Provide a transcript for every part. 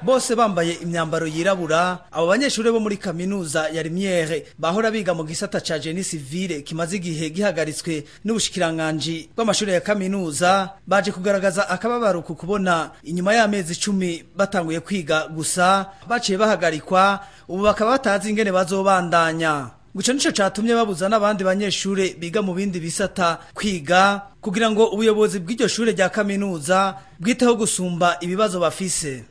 bose bambaye imyambaro yirabura. Abo banyeshure bo muri kaminuza ya Lumiere bahora biga mu gisata ca Génie Civile kimaze igihe gihagaritswe n'ubushikiranganji bw'amashure ya kaminuza, baje kugaragaza akababaro ku kubona inyuma y'amezi 10 batanguye kwiga gusa baciye bahagarikwa, ubu bakaba batazi ingene bazobandanya. Guco nico catumye babuza n'abandi banyeshure biga mu bindi bisata kwiga kugira ngo ubuyobozi bw'iryo shure rya kaminuza bwiteho gusumba ibibazo bafise.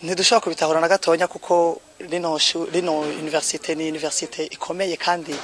Ntidushobora kubitahura na gatonya kuko rino universite ni universite ikomeye kandi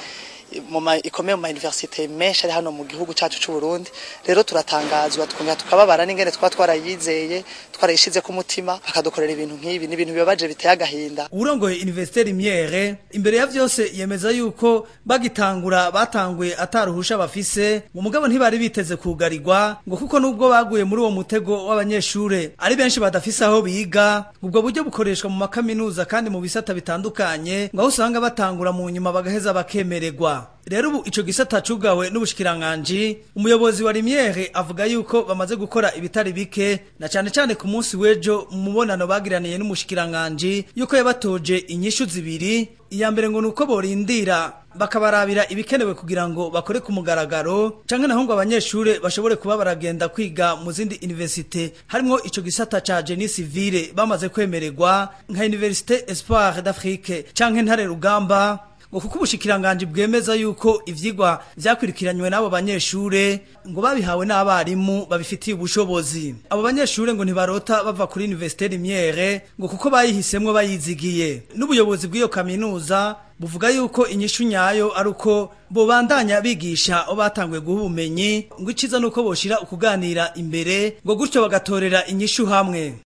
ikomeye mu universite menshi ari hano mu gihugu cyacu cy'u Burundi. Rero turatangazwa tukongera tukababara n'ingene twarayizeye twarayishize ku mutima bakadukorera ibintu nk'ibi n'ibintu bibabaje biteye agahinda. Urongoye Université Lumiere imbere ya vyose yemeza yuko bagitangura batanguye ataruhusha bafise, mu mugabo ntibari biteze kugarirwa ngo kuko nubwo baguye muri uwo mutego w'abanyeshure ari benshi badafise aho biga. Ubwo buryo bukoreshwa mu makaminuza kandi mu bisata bitandukanye, ngo usanga batangura mu nyuma bagaheza bakemererwa. Rero ubu ico gisata cugawe n'ubushikiranganji, umuyobozi wa Lumiere avuga yuko bamaze gukora ibitari bike, na cane cane ku munsi w'ejo mu mubonano bagiraniye n'umushikiranganji yuko yabatoje inyishu zibiri. Iya mbere ngo nuko borindira bakabarabira ibikenewe kugira ngo bakore ku mugaragaro, canke naho ngo abanyeshure bashobore kuba baragenda kwiga mu zindi universite harimo ico gisata ca Génie Civile bamaze kwemererwa nka Université Espoir d'Afrique canke Ntare Rugamba, ngo kuko ubushikiranganji bwemeza yuko ivyigwa vyakwirikiranywe n'abo banyeshure ngo babihawe n'abarimu babifitiye ubushobozi. Abo banyeshure ngo ntibarota bava kuri Université Lumiere ngo kuko bayihisemwe bayizigiye. N'ubuyobozi bw'iyo kaminuza buvuga yuko inyishu nyayo ari uko bobandanya bigisha abo batanguye guha ubumenyi, ngo iciza nuko boshira ukuganira imbere ngo gutyo bagatorera inyishu hamwe.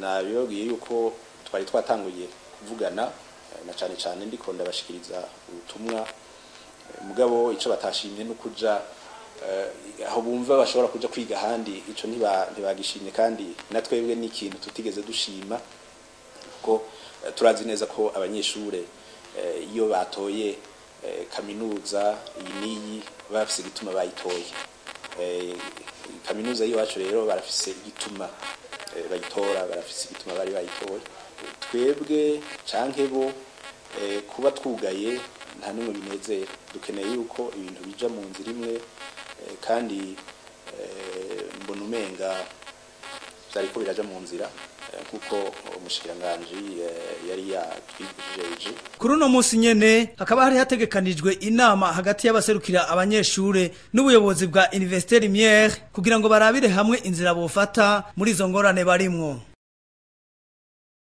Nabiyogiye yuko twari twatanguye kuvugana na cyane ndiko ndabashikiriza ubutumwa, mugabo ico batashimye no kuja aho bumva bashobora kuja kwiga handi, ico ntibagishimye kandi natwebwe n'ikintu tutigeze dushima kuko turazi neza ko abanyeshure iyo batoye kaminuza iyi niyi bafise gituma bayitoye. Kaminuza yiwacu rero barafise igituma bayitora, barafise igituma bari bayitoye. Twebwe canke bo kuba twugaye nta numwe binezera, dukeneye yuko ibintu bija mu nzira imwe kandi mbona umenga vyariko biraja mu nzira kuko umushikiranganji yari yatwijeje. Kuri uno munsi nyene hakaba hari hategekanijwe inama hagati y'abaserukira abanyeshure n'ubuyobozi bwa Université Lumiere kugira ngo barabire hamwe inzira bofata muri izo ngorane barimwo.